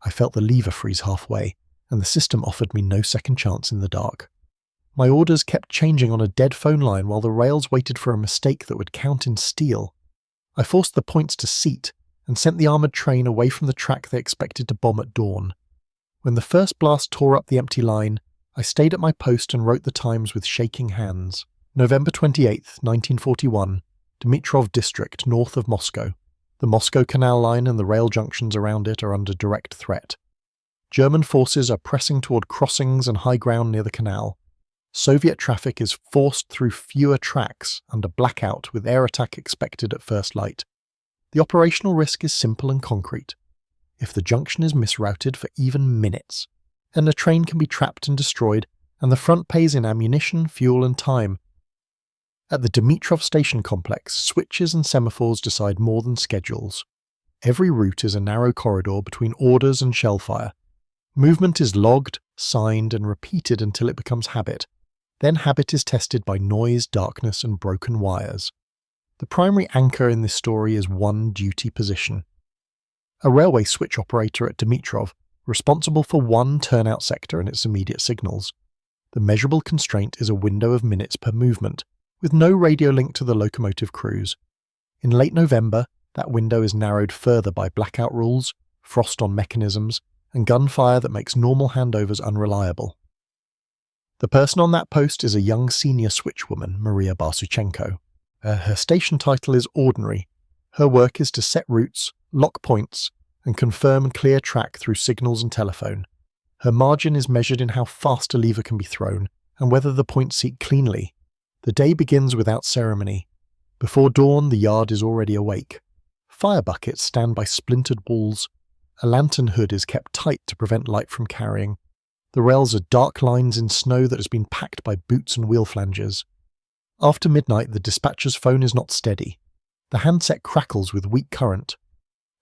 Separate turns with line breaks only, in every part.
I felt the lever freeze halfway, and the system offered me no second chance in the dark. My orders kept changing on a dead phone line while the rails waited for a mistake that would count in steel. I forced the points to seat and sent the armoured train away from the track they expected to bomb at dawn. When the first blast tore up the empty line, I stayed at my post and wrote the times with shaking hands. November 28, 1941, Dmitrov district north of Moscow. The Moscow Canal Line and the rail junctions around it are under direct threat. German forces are pressing toward crossings and high ground near the canal. Soviet traffic is forced through fewer tracks under blackout with air attack expected at first light. The operational risk is simple and concrete. If the junction is misrouted for even minutes, and the train can be trapped and destroyed, and the front pays in ammunition, fuel and time. At the Dmitrov station complex, switches and semaphores decide more than schedules. Every route is a narrow corridor between orders and shellfire. Movement is logged, signed and repeated until it becomes habit. Then habit is tested by noise, darkness and broken wires. The primary anchor in this story is one duty position. A railway switch operator at Dmitrov, responsible for one turnout sector and its immediate signals. The measurable constraint is a window of minutes per movement, with no radio link to the locomotive crews. In late November, that window is narrowed further by blackout rules, frost on mechanisms, and gunfire that makes normal handovers unreliable. The person on that post is a young senior switchwoman, Maria Barsuchenko. Her station title is ordinary. Her work is to set routes, lock points, and confirm and clear track through signals and telephone. Her margin is measured in how fast a lever can be thrown, and whether the points seat cleanly. The day begins without ceremony. Before dawn, the yard is already awake. Fire buckets stand by splintered walls. A lantern hood is kept tight to prevent light from carrying. The rails are dark lines in snow that has been packed by boots and wheel flanges. After midnight, the dispatcher's phone is not steady. The handset crackles with weak current.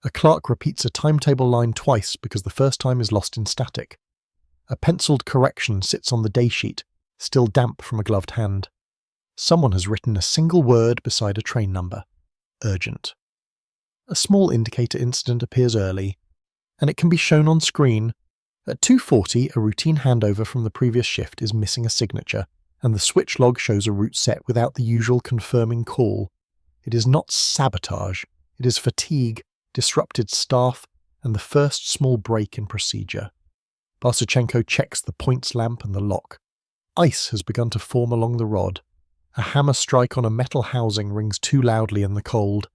A clerk repeats a timetable line twice because the first time is lost in static. A penciled correction sits on the daysheet, still damp from a gloved hand. Someone has written a single word beside a train number. Urgent. A small indicator incident appears early, and it can be shown on screen. At 2:40, a routine handover from the previous shift is missing a signature, and the switch log shows a route set without the usual confirming call. It is not sabotage, it is fatigue, disrupted staff, and the first small break in procedure. Barsuchenko checks the points lamp and the lock. Ice has begun to form along the rod. A hammer strike on a metal housing rings too loudly in the cold.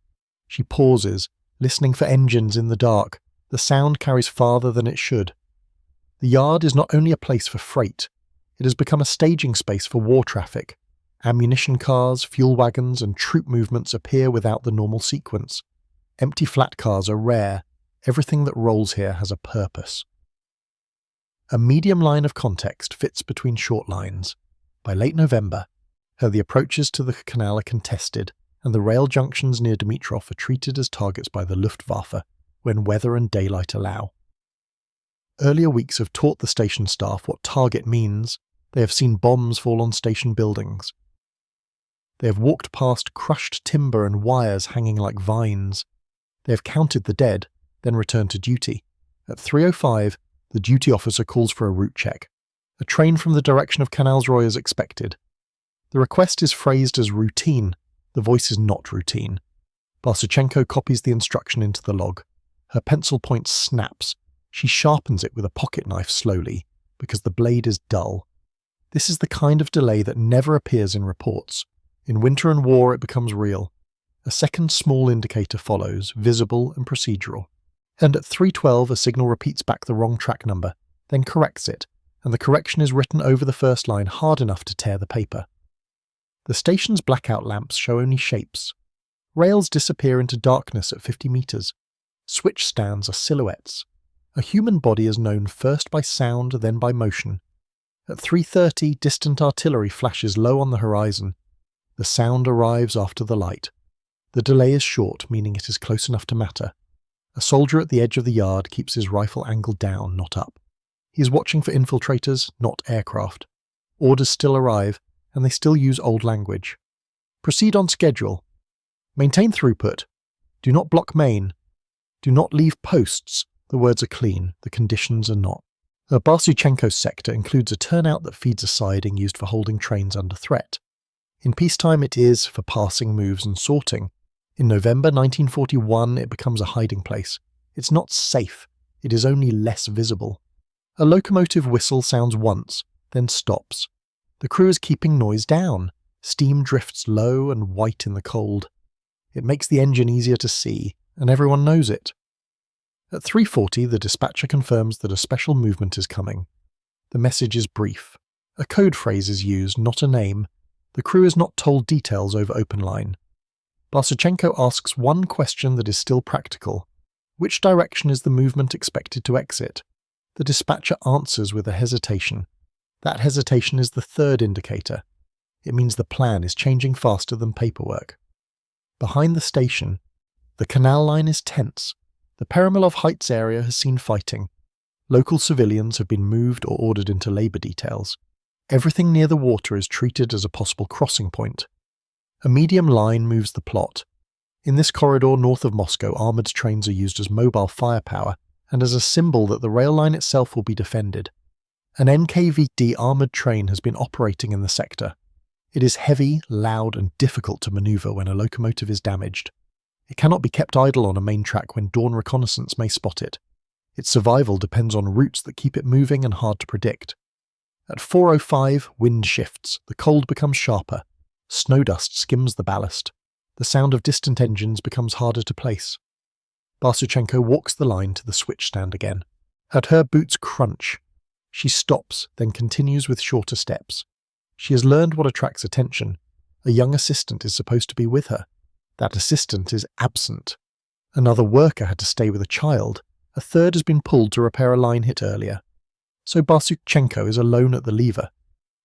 She pauses, listening for engines in the dark. The sound carries farther than it should. The yard is not only a place for freight, it has become a staging space for war traffic. Ammunition cars, fuel wagons, and troop movements appear without the normal sequence. Empty flat cars are rare. Everything that rolls here has a purpose. A medium line of context fits between short lines. By late November, the approaches to the canal are contested, and the rail junctions near Dmitrov are treated as targets by the Luftwaffe when weather and daylight allow. Earlier weeks have taught the station staff what target means. They have seen bombs fall on station buildings. They have walked past crushed timber and wires hanging like vines. They have counted the dead, then returned to duty. At 3:05, the duty officer calls for a route check. A train from the direction of Kanalsroy is expected. The request is phrased as routine. The voice is not routine. Barsuchenko copies the instruction into the log. Her pencil point snaps. She sharpens it with a pocket knife slowly, because the blade is dull. This is the kind of delay that never appears in reports. In winter and war it becomes real. A second small indicator follows, visible and procedural. And at 3:12 a signal repeats back the wrong track number, then corrects it, and the correction is written over the first line hard enough to tear the paper. The station's blackout lamps show only shapes. Rails disappear into darkness at 50 meters. Switch stands are silhouettes. A human body is known first by sound, then by motion. At 3:30, distant artillery flashes low on the horizon. The sound arrives after the light. The delay is short, meaning it is close enough to matter. A soldier at the edge of the yard keeps his rifle angled down, not up. He is watching for infiltrators, not aircraft. Orders still arrive, and they still use old language. Proceed on schedule. Maintain throughput. Do not block main. Do not leave posts. The words are clean, the conditions are not. Barsuchenko's sector includes a turnout that feeds a siding used for holding trains under threat. In peacetime it is for passing moves and sorting. In November 1941 it becomes a hiding place. It's not safe, it is only less visible. A locomotive whistle sounds once, then stops. The crew is keeping noise down. Steam drifts low and white in the cold. It makes the engine easier to see, and everyone knows it. At 3:40 the dispatcher confirms that a special movement is coming. The message is brief. A code phrase is used, not a name. The crew is not told details over open line. Barsuchenko asks one question that is still practical. Which direction is the movement expected to exit? The dispatcher answers with a hesitation. That hesitation is the third indicator. It means the plan is changing faster than paperwork. Behind the station, the canal line is tense. The Peremilov Heights area has seen fighting. Local civilians have been moved or ordered into labour details. Everything near the water is treated as a possible crossing point. A medium line moves the plot. In this corridor north of Moscow, armoured trains are used as mobile firepower and as a symbol that the rail line itself will be defended. An NKVD armoured train has been operating in the sector. It is heavy, loud and difficult to manoeuvre when a locomotive is damaged. It cannot be kept idle on a main track when dawn reconnaissance may spot it. Its survival depends on routes that keep it moving and hard to predict. At 4:05, wind shifts, the cold becomes sharper. Snow dust skims the ballast. The sound of distant engines becomes harder to place. Barsuchenko walks the line to the switch stand again. At her boots crunch. She stops, then continues with shorter steps. She has learned what attracts attention. A young assistant is supposed to be with her. That assistant is absent. Another worker had to stay with a child. A third has been pulled to repair a line hit earlier. So Barsuchenko is alone at the lever.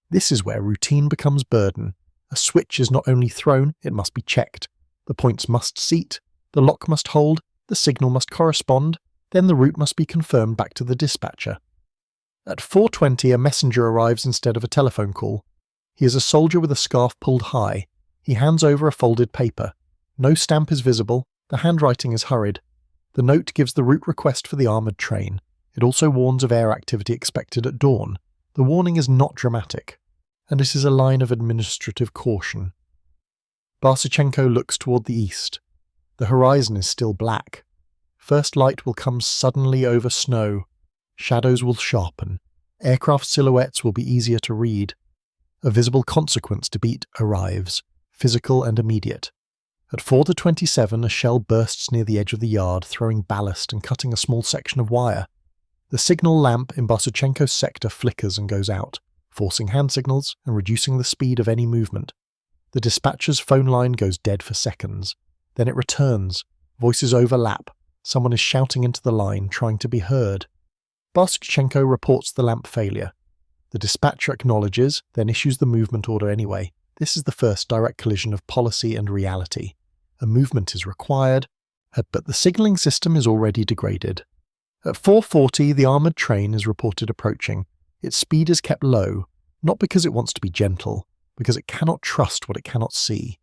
This is where routine becomes burden. A switch is not only thrown, it must be checked. The points must seat, the lock must hold, the signal must correspond, then the route must be confirmed back to the dispatcher. At 4:20 a messenger arrives instead of a telephone call. He is a soldier with a scarf pulled high. He hands over a folded paper. No stamp is visible, the handwriting is hurried. The note gives the route request for the armoured train. It also warns of air activity expected at dawn. The warning is not dramatic, and it is a line of administrative caution. Barsuchenko looks toward the east. The horizon is still black. First light will come suddenly over snow. Shadows will sharpen. Aircraft silhouettes will be easier to read. A visible consequence to beat arrives, physical and immediate. At 4:27 a shell bursts near the edge of the yard, throwing ballast and cutting a small section of wire. The signal lamp in Barsuchenko's sector flickers and goes out, forcing hand signals and reducing the speed of any movement. The dispatcher's phone line goes dead for seconds. Then it returns. Voices overlap. Someone is shouting into the line, trying to be heard. Barsuchenko reports the lamp failure. The dispatcher acknowledges, then issues the movement order anyway. This is the first direct collision of policy and reality. A movement is required, but the signalling system is already degraded. At 4:40 the armoured train is reported approaching. Its speed is kept low, not because it wants to be gentle, because it cannot trust what it cannot see.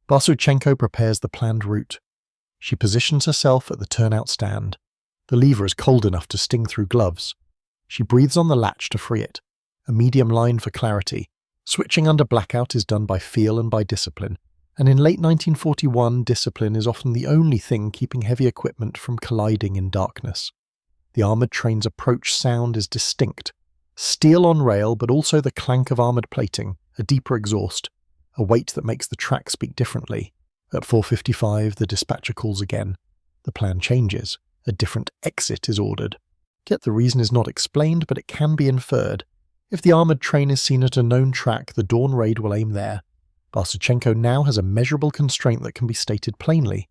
Barsuchenko prepares the planned route. She positions herself at the turnout stand. The lever is cold enough to sting through gloves. She breathes on the latch to free it. A medium line for clarity. Switching under blackout is done by feel and by discipline, and in late 1941 discipline is often the only thing keeping heavy equipment from colliding in darkness. The armoured train's approach sound is distinct. Steel on rail, but also the clank of armoured plating, a deeper exhaust, a weight that makes the track speak differently. At 4:55 the dispatcher calls again. The plan changes. A different exit is ordered. Yet the reason is not explained, but it can be inferred. If the armoured train is seen at a known track, the dawn raid will aim there. Barsuchenko now has a measurable constraint that can be stated plainly.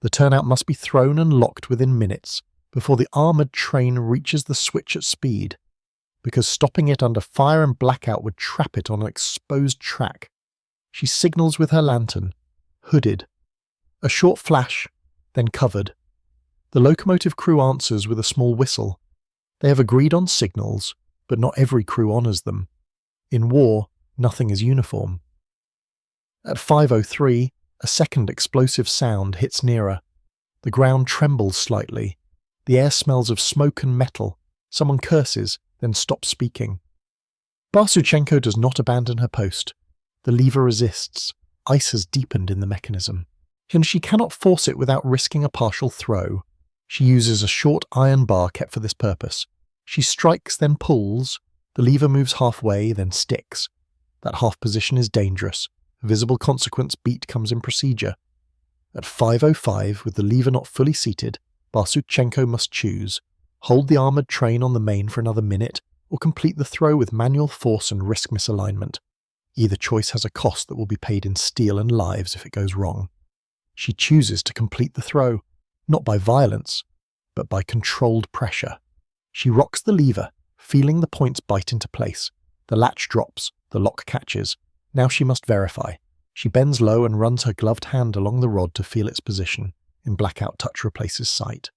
The turnout must be thrown and locked within minutes, before the armoured train reaches the switch at speed, because stopping it under fire and blackout would trap it on an exposed track. She signals with her lantern, hooded. A short flash, then covered. The locomotive crew answers with a small whistle. They have agreed on signals, but not every crew honours them. In war, nothing is uniform. At 5:03, a second explosive sound hits nearer. The ground trembles slightly. The air smells of smoke and metal. Someone curses, then stops speaking. Barsuchenko does not abandon her post. The lever resists. Ice has deepened in the mechanism, and she cannot force it without risking a partial throw. She uses a short iron bar kept for this purpose. She strikes, then pulls. The lever moves halfway, then sticks. That half position is dangerous. A visible consequence beat comes in procedure. At 5:05, with the lever not fully seated, Barsuchenko must choose: hold the armoured train on the main for another minute, or complete the throw with manual force and risk misalignment. Either choice has a cost that will be paid in steel and lives if it goes wrong. She chooses to complete the throw, not by violence, but by controlled pressure. She rocks the lever, feeling the points bite into place. The latch drops, the lock catches. Now she must verify. She bends low and runs her gloved hand along the rod to feel its position. In blackout, touch replaces sight.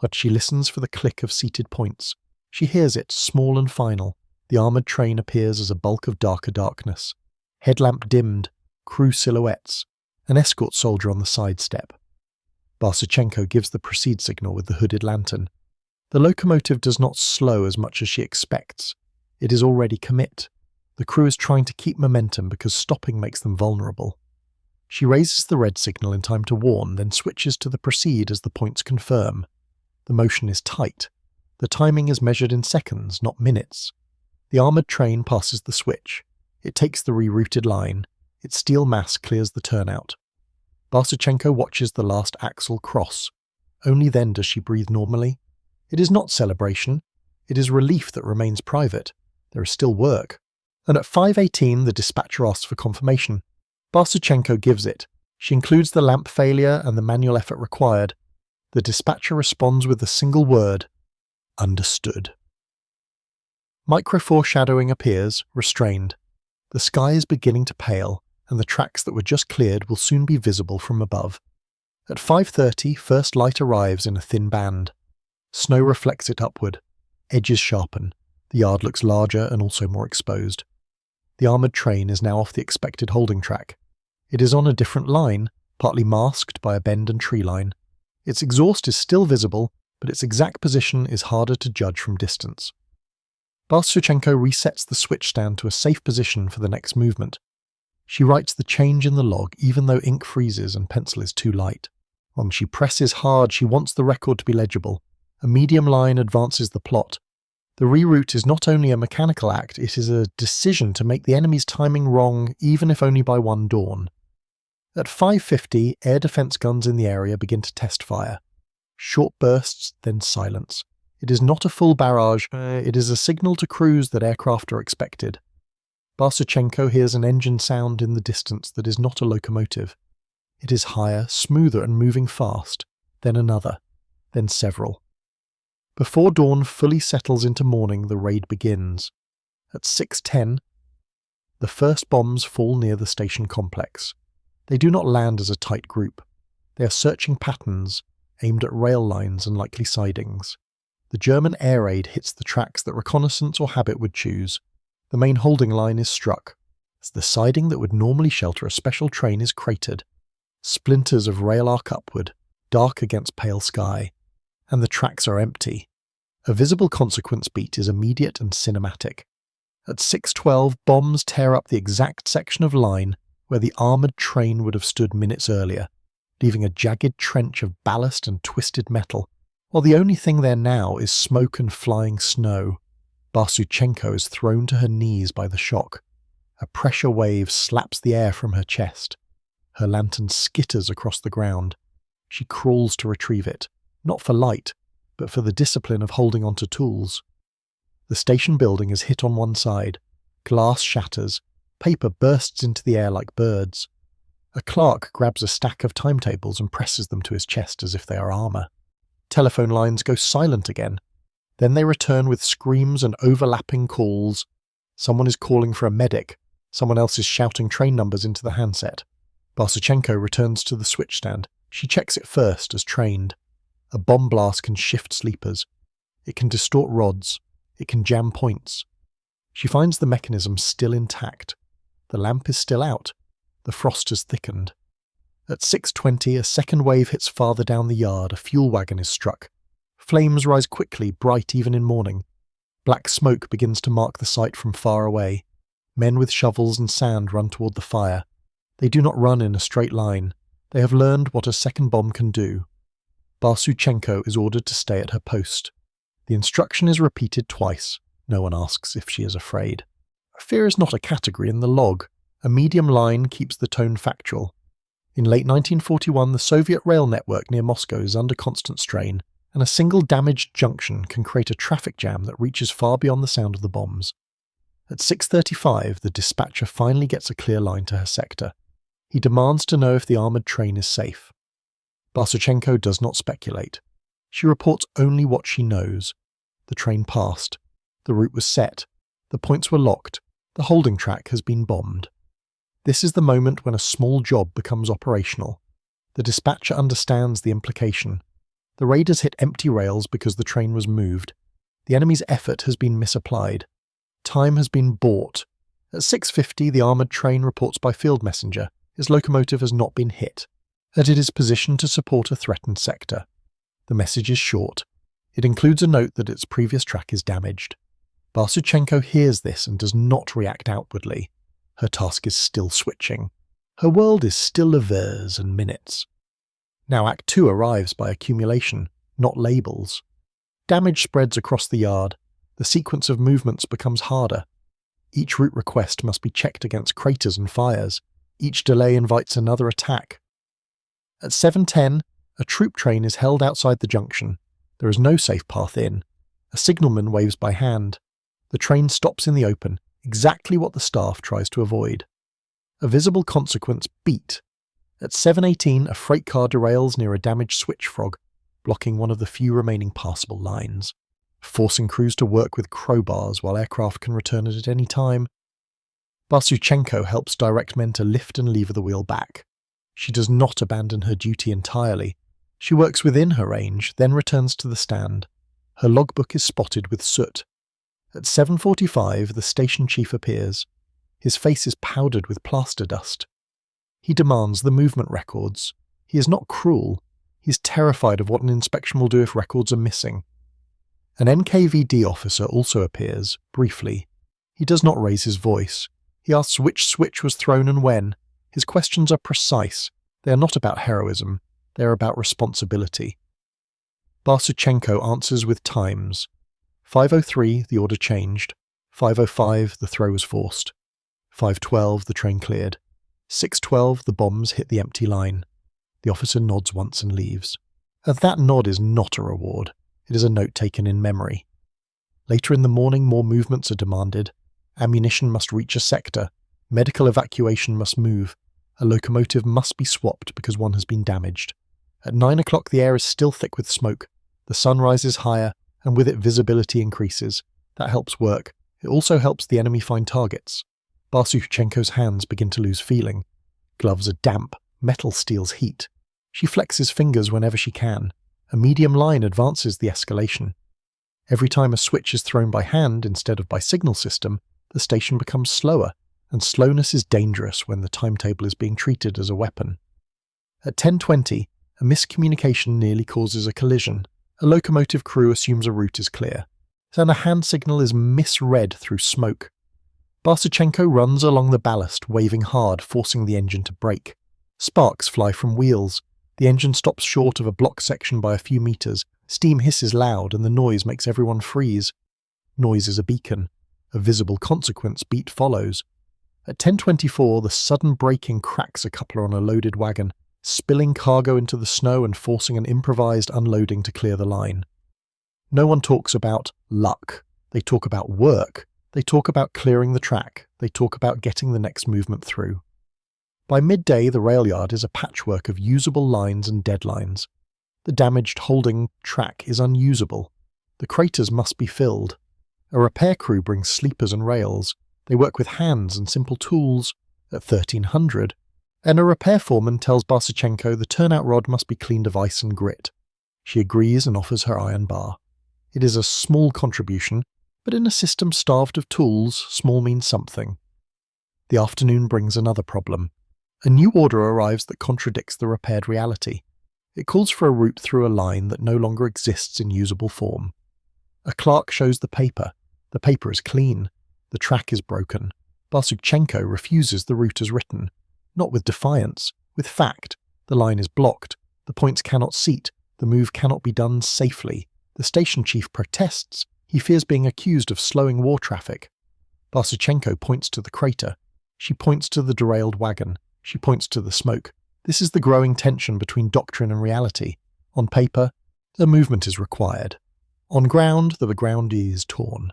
But she listens for the click of seated points. She hears it, small and final. The armoured train appears as a bulk of darker darkness. Headlamp dimmed, crew silhouettes, an escort soldier on the side step. Barsuchenko gives the proceed signal with the hooded lantern. The locomotive does not slow as much as she expects. It is already commit. The crew is trying to keep momentum because stopping makes them vulnerable. She raises the red signal in time to warn, then switches to the proceed as the points confirm. The motion is tight. The timing is measured in seconds, not minutes. The armoured train passes the switch. It takes the rerouted line. Its steel mass clears the turnout. Barsuchenko watches the last axle cross. Only then does she breathe normally. It is not celebration. It is relief that remains private. There is still work. And at 5:18 the dispatcher asks for confirmation. Barsuchenko gives it. She includes the lamp failure and the manual effort required. The dispatcher responds with the single word: understood. Micro-foreshadowing appears, restrained. The sky is beginning to pale, and the tracks that were just cleared will soon be visible from above. At 5:30, first light arrives in a thin band. Snow reflects it upward. Edges sharpen. The yard looks larger and also more exposed. The armoured train is now off the expected holding track. It is on a different line, partly masked by a bend and tree line. Its exhaust is still visible, but its exact position is harder to judge from distance. Barsuchenko resets the switch stand to a safe position for the next movement. She writes the change in the log even though ink freezes and pencil is too light. When she presses hard, she wants the record to be legible. A medium line advances the plot. The reroute is not only a mechanical act, it is a decision to make the enemy's timing wrong, even if only by one dawn. At 5:50, air defense guns in the area begin to test fire. Short bursts, then silence. It is not a full barrage, it is a signal to crews that aircraft are expected. Barsuchenko hears an engine sound in the distance that is not a locomotive. It is higher, smoother and moving fast, then another, then several. Before dawn fully settles into morning, the raid begins. At 6:10, the first bombs fall near the station complex. They do not land as a tight group. They are searching patterns, aimed at rail lines and likely sidings. The German air raid hits the tracks that reconnaissance or habit would choose. The main holding line is struck, as the siding that would normally shelter a special train is cratered. Splinters of rail arc upward, dark against pale sky, and the tracks are empty. A visible consequence beat is immediate and cinematic. At 6:12, bombs tear up the exact section of line where the armoured train would have stood minutes earlier, leaving a jagged trench of ballast and twisted metal, while the only thing there now is smoke and flying snow. Barsuchenko is thrown to her knees by the shock. A pressure wave slaps the air from her chest. Her lantern skitters across the ground. She crawls to retrieve it, not for light, but for the discipline of holding onto tools. The station building is hit on one side. Glass shatters. Paper bursts into the air like birds. A clerk grabs a stack of timetables and presses them to his chest as if they are armour. Telephone lines go silent again. Then they return with screams and overlapping calls. Someone is calling for a medic. Someone else is shouting train numbers into the handset. Barsuchenko returns to the switch stand. She checks it first, as trained. A bomb blast can shift sleepers. It can distort rods. It can jam points. She finds the mechanism still intact. The lamp is still out. The frost has thickened. At 6:20, a second wave hits farther down the yard. A fuel wagon is struck. Flames rise quickly, bright even in morning. Black smoke begins to mark the site from far away. Men with shovels and sand run toward the fire. They do not run in a straight line. They have learned what a second bomb can do. Barsuchenko is ordered to stay at her post. The instruction is repeated twice. No one asks if she is afraid. Fear is not a category in the log. A medium line keeps the tone factual. In late 1941, the Soviet rail network near Moscow is under constant strain, and a single damaged junction can create a traffic jam that reaches far beyond the sound of the bombs. At 6:35, the dispatcher finally gets a clear line to her sector. He demands to know if the armoured train is safe. Barsuchenko does not speculate. She reports only what she knows. The train passed. The route was set. The points were locked. The holding track has been bombed. This is the moment when a small job becomes operational. The dispatcher understands the implication. The raiders hit empty rails because the train was moved. The enemy's effort has been misapplied. Time has been bought. At 6:50, the armoured train reports by field messenger its locomotive has not been hit, that it is positioned to support a threatened sector. The message is short. It includes a note that its previous track is damaged. Barsuchenko hears this and does not react outwardly. Her task is still switching. Her world is still hours and minutes. Now Act 2 arrives by accumulation, not labels. Damage spreads across the yard. The sequence of movements becomes harder. Each route request must be checked against craters and fires. Each delay invites another attack. At 7:10, a troop train is held outside the junction. There is no safe path in. A signalman waves by hand. The train stops in the open, exactly what the staff tries to avoid. A visible consequence beat. At 7:18, a freight car derails near a damaged switch frog, blocking one of the few remaining passable lines, forcing crews to work with crowbars while aircraft can return it at any time. Barsuchenko helps direct men to lift and lever the wheel back. She does not abandon her duty entirely. She works within her range, then returns to the stand. Her logbook is spotted with soot. At 7:45, the station chief appears. His face is powdered with plaster dust. He demands the movement records. He is not cruel. He is terrified of what an inspection will do if records are missing. An NKVD officer also appears, briefly. He does not raise his voice. He asks which switch was thrown and when. His questions are precise. They are not about heroism. They are about responsibility. Barsuchenko answers with times. 5:03, the order changed. 5:05, the throw was forced. 5:12, the train cleared. 6:12, the bombs hit the empty line. The officer nods once and leaves. That nod is not a reward. It is a note taken in memory. Later in the morning, more movements are demanded. Ammunition must reach a sector. Medical evacuation must move. A locomotive must be swapped because one has been damaged. At 9 o'clock, the air is still thick with smoke. The sun rises higher, and with it visibility increases. That helps work. It also helps the enemy find targets. Barsuchenko's hands begin to lose feeling. Gloves are damp. Metal steals heat. She flexes fingers whenever she can. A medium line advances the escalation. Every time a switch is thrown by hand instead of by signal system, the station becomes slower, and slowness is dangerous when the timetable is being treated as a weapon. At 10:20, a miscommunication nearly causes a collision. A locomotive crew assumes a route is clear. Then a hand signal is misread through smoke. Barsuchenko runs along the ballast, waving hard, forcing the engine to brake. Sparks fly from wheels. The engine stops short of a block section by a few meters. Steam hisses loud, and the noise makes everyone freeze. Noise is a beacon. A visible consequence beat follows. At 10:24, the sudden braking cracks a coupler on a loaded wagon, spilling cargo into the snow and forcing an improvised unloading to clear the line. No one talks about luck. They talk about work. They talk about clearing the track. They talk about getting the next movement through. By midday, the rail yard is a patchwork of usable lines and deadlines. The damaged holding track is unusable. The craters must be filled. A repair crew brings sleepers and rails. They work with hands and simple tools. At 1300, and a repair foreman tells Barsuchenko the turnout rod must be cleaned of ice and grit. She agrees and offers her iron bar. It is a small contribution, but in a system starved of tools, small means something. The afternoon brings another problem. A new order arrives that contradicts the repaired reality. It calls for a route through a line that no longer exists in usable form. A clerk shows the paper. The paper is clean. The track is broken. Barsuchenko refuses the route as written. Not with defiance, with fact. The line is blocked. The points cannot seat. The move cannot be done safely. The station chief protests. He fears being accused of slowing war traffic. Barsuchenko points to the crater. She points to the derailed wagon. She points to the smoke. This is the growing tension between doctrine and reality. On paper, a movement is required. On ground, the ground is torn.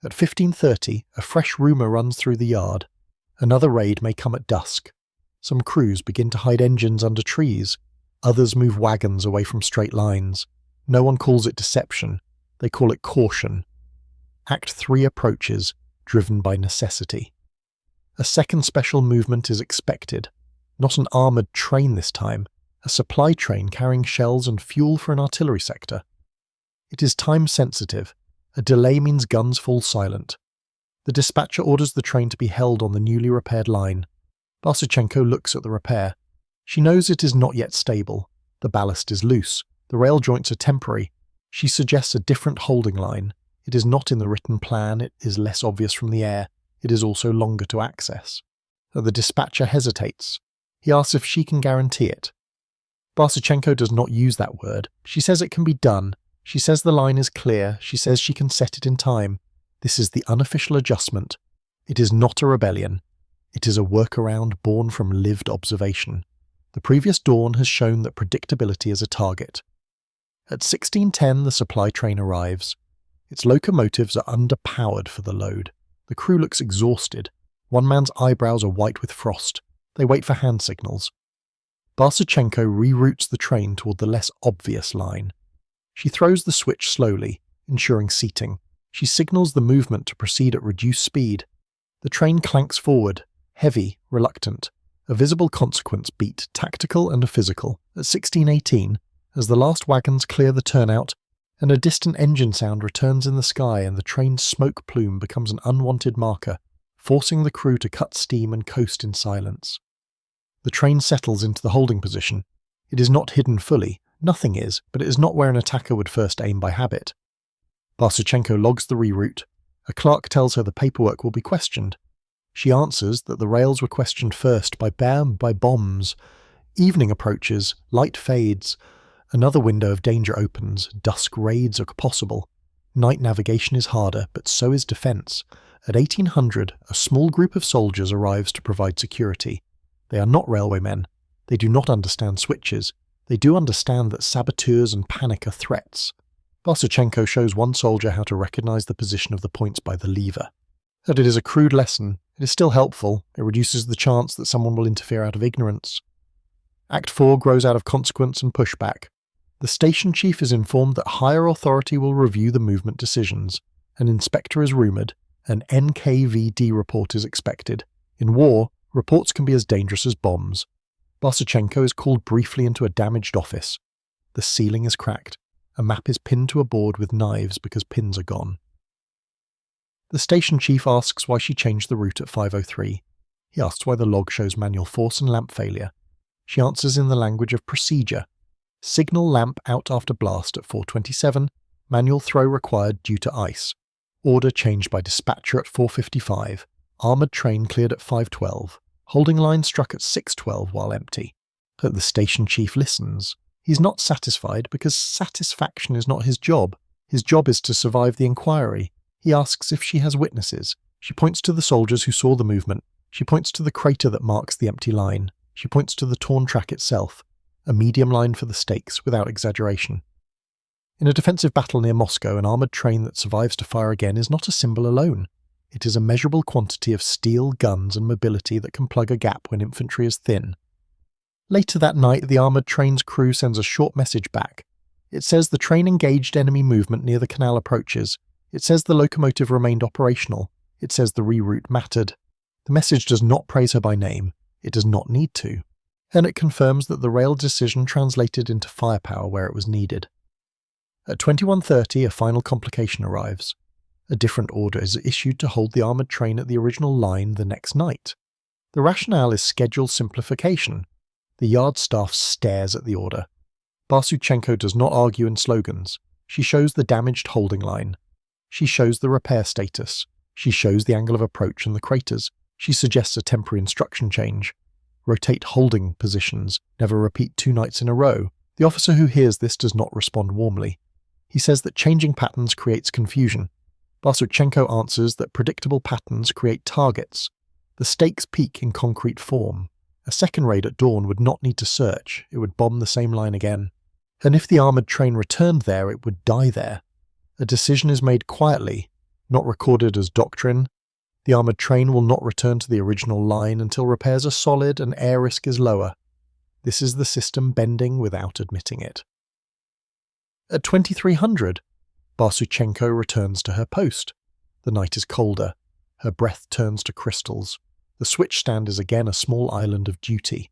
At 15:30, a fresh rumour runs through the yard. Another raid may come at dusk. Some crews begin to hide engines under trees. Others move wagons away from straight lines. No one calls it deception. They call it caution. Act 3 approaches, driven by necessity. A second special movement is expected. Not an armoured train this time, a supply train carrying shells and fuel for an artillery sector. It is time-sensitive. A delay means guns fall silent. The dispatcher orders the train to be held on the newly repaired line. Barsuchenko looks at the repair. She knows it is not yet stable. The ballast is loose. The rail joints are temporary. She suggests a different holding line. It is not in the written plan. It is less obvious from the air. It is also longer to access. The dispatcher hesitates. He asks if she can guarantee it. Barsuchenko does not use that word. She says it can be done. She says the line is clear. She says she can set it in time. This is the unofficial adjustment. It is not a rebellion. It is a workaround born from lived observation. The previous dawn has shown that predictability is a target. At 16:10, the supply train arrives. Its locomotives are underpowered for the load. The crew looks exhausted. One man's eyebrows are white with frost. They wait for hand signals. Barsuchenko reroutes the train toward the less obvious line. She throws the switch slowly, ensuring seating. She signals the movement to proceed at reduced speed. The train clanks forward, heavy, reluctant. A visible consequence beat, tactical and a physical. At 16:18, as the last wagons clear the turnout, and a distant engine sound returns in the sky and the train's smoke plume becomes an unwanted marker, forcing the crew to cut steam and coast in silence. The train settles into the holding position. It is not hidden fully. Nothing is, but it is not where an attacker would first aim by habit. Barsuchenko logs the reroute. A clerk tells her the paperwork will be questioned. She answers that the rails were questioned first by bombs. Evening approaches, light fades. Another window of danger opens. Dusk raids are possible. Night navigation is harder, but so is defence. At 1800, a small group of soldiers arrives to provide security. They are not railwaymen. They do not understand switches. They do understand that saboteurs and panic are threats. Barsuchenko shows one soldier how to recognize the position of the points by the lever. That it is a crude lesson, it is still helpful. It reduces the chance that someone will interfere out of ignorance. Act 4 grows out of consequence and pushback. The station chief is informed that higher authority will review the movement decisions. An inspector is rumoured. An NKVD report is expected. In war, reports can be as dangerous as bombs. Barsuchenko is called briefly into a damaged office. The ceiling is cracked. A map is pinned to a board with knives because pins are gone. The station chief asks why she changed the route at 5:03. He asks why the log shows manual force and lamp failure. She answers in the language of procedure. Signal lamp out after blast at 4:27. Manual throw required due to ice. Order changed by dispatcher at 4:55. Armoured train cleared at 5:12. Holding line struck at 6:12 while empty. The station chief listens. He's not satisfied because satisfaction is not his job. His job is to survive the inquiry. He asks if she has witnesses. She points to the soldiers who saw the movement. She points to the crater that marks the empty line. She points to the torn track itself. A medium line for the stakes, without exaggeration. In a defensive battle near Moscow, an armoured train that survives to fire again is not a symbol alone. It is a measurable quantity of steel, guns and mobility that can plug a gap when infantry is thin. Later that night, the armoured train's crew sends a short message back. It says the train engaged enemy movement near the canal approaches. It says the locomotive remained operational. It says the reroute mattered. The message does not praise her by name. It does not need to. And it confirms that the rail decision translated into firepower where it was needed. At 21:30, a final complication arrives. A different order is issued to hold the armoured train at the original line the next night. The rationale is schedule simplification. The yard staff stares at the order. Barsuchenko does not argue in slogans. She shows the damaged holding line. She shows the repair status. She shows the angle of approach and the craters. She suggests a temporary instruction change. Rotate holding positions. Never repeat 2 nights in a row. The officer who hears this does not respond warmly. He says that changing patterns creates confusion. Barsuchenko answers that predictable patterns create targets. The stakes peak in concrete form. A second raid at dawn would not need to search. It would bomb the same line again. And if the armoured train returned there, it would die there. A decision is made quietly, not recorded as doctrine. The armoured train will not return to the original line until repairs are solid and air risk is lower. This is the system bending without admitting it. At 2300, Barsuchenko returns to her post. The night is colder. Her breath turns to crystals. The switch stand is again a small island of duty.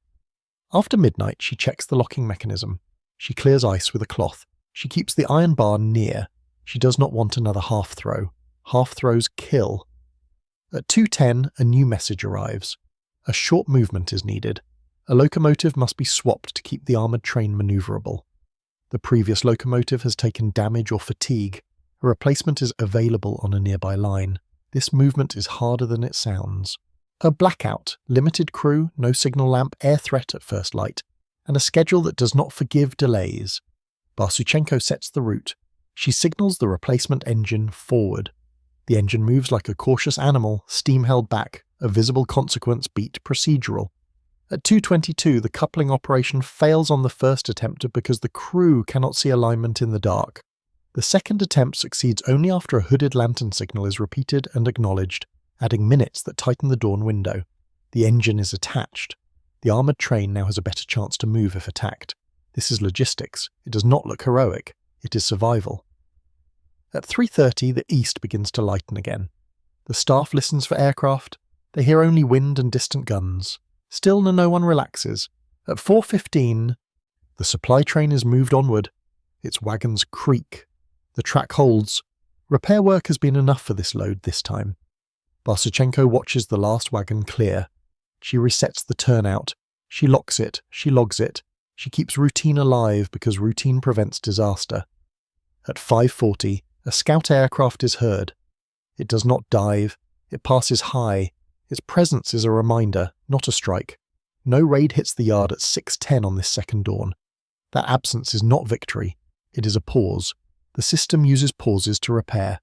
After midnight, she checks the locking mechanism. She clears ice with a cloth. She keeps the iron bar near. She does not want another half-throw. Half-throws kill. At 2:10, a new message arrives. A short movement is needed. A locomotive must be swapped to keep the armoured train manoeuvrable. The previous locomotive has taken damage or fatigue. A replacement is available on a nearby line. This movement is harder than it sounds. A blackout, limited crew, no signal lamp, air threat at first light, and a schedule that does not forgive delays. Barsuchenko sets the route. She signals the replacement engine forward. The engine moves like a cautious animal, steam held back, a visible consequence beat procedural. At 2:22, the coupling operation fails on the first attempt because the crew cannot see alignment in the dark. The second attempt succeeds only after a hooded lantern signal is repeated and acknowledged, adding minutes that tighten the dawn window. The engine is attached. The armoured train now has a better chance to move if attacked. This is logistics. It does not look heroic. It is survival. At 3:30, the east begins to lighten again. The staff listens for aircraft. They hear only wind and distant guns. Still, no one relaxes. At 4:15, the supply train is moved onward. Its wagons creak. The track holds. Repair work has been enough for this load this time. Barsuchenko watches the last wagon clear. She resets the turnout. She locks it. She logs it. She keeps routine alive because routine prevents disaster. At 5:40, a scout aircraft is heard. It does not dive. It passes high. Its presence is a reminder, not a strike. No raid hits the yard at 6:10 on this second dawn. That absence is not victory. It is a pause. The system uses pauses to repair.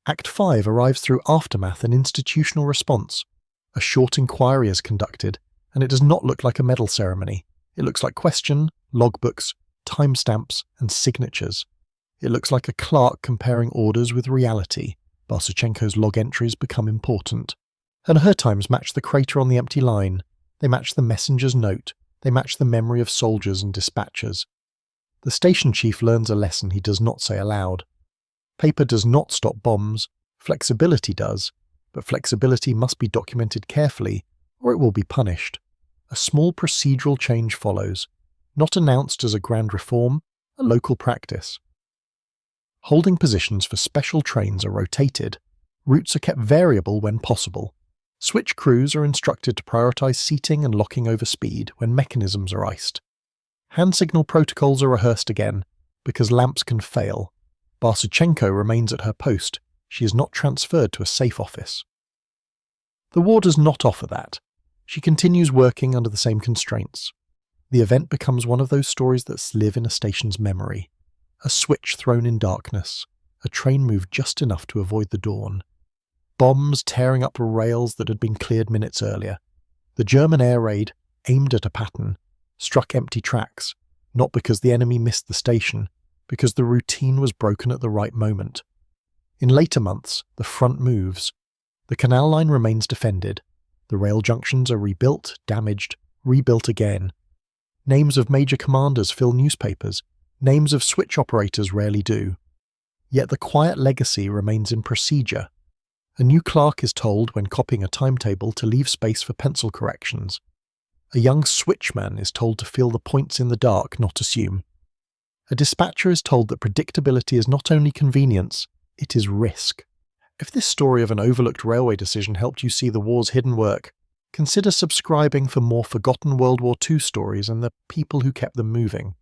Act 5 arrives through aftermath and institutional response. A short inquiry is conducted, and it does not look like a medal ceremony. It looks like question, logbooks, timestamps, and signatures. It looks like a clerk comparing orders with reality. Barsuchenko's log entries become important. And her times match the crater on the empty line. They match the messenger's note. They match the memory of soldiers and dispatchers. The station chief learns a lesson he does not say aloud. Paper does not stop bombs. Flexibility does. But flexibility must be documented carefully, or it will be punished. A small procedural change follows, not announced as a grand reform, a local practice. Holding positions for special trains are rotated. Routes are kept variable when possible. Switch crews are instructed to prioritize seating and locking over speed when mechanisms are iced. Hand signal protocols are rehearsed again, because lamps can fail. Barsuchenko remains at her post. She is not transferred to a safe office. The war does not offer that. She continues working under the same constraints. The event becomes one of those stories that live in a station's memory. A switch thrown in darkness. A train moved just enough to avoid the dawn. Bombs tearing up rails that had been cleared minutes earlier. The German air raid, aimed at a pattern, struck empty tracks, not because the enemy missed the station, because the routine was broken at the right moment. In later months, the front moves. The canal line remains defended. The rail junctions are rebuilt, damaged, rebuilt again. Names of major commanders fill newspapers. Names of switch operators rarely do. Yet the quiet legacy remains in procedure. A new clerk is told when copying a timetable to leave space for pencil corrections. A young switchman is told to feel the points in the dark, not assume. A dispatcher is told that predictability is not only convenience, it is risk. If this story of an overlooked railway decision helped you see the war's hidden work, consider subscribing for more forgotten World War II stories and the people who kept them moving.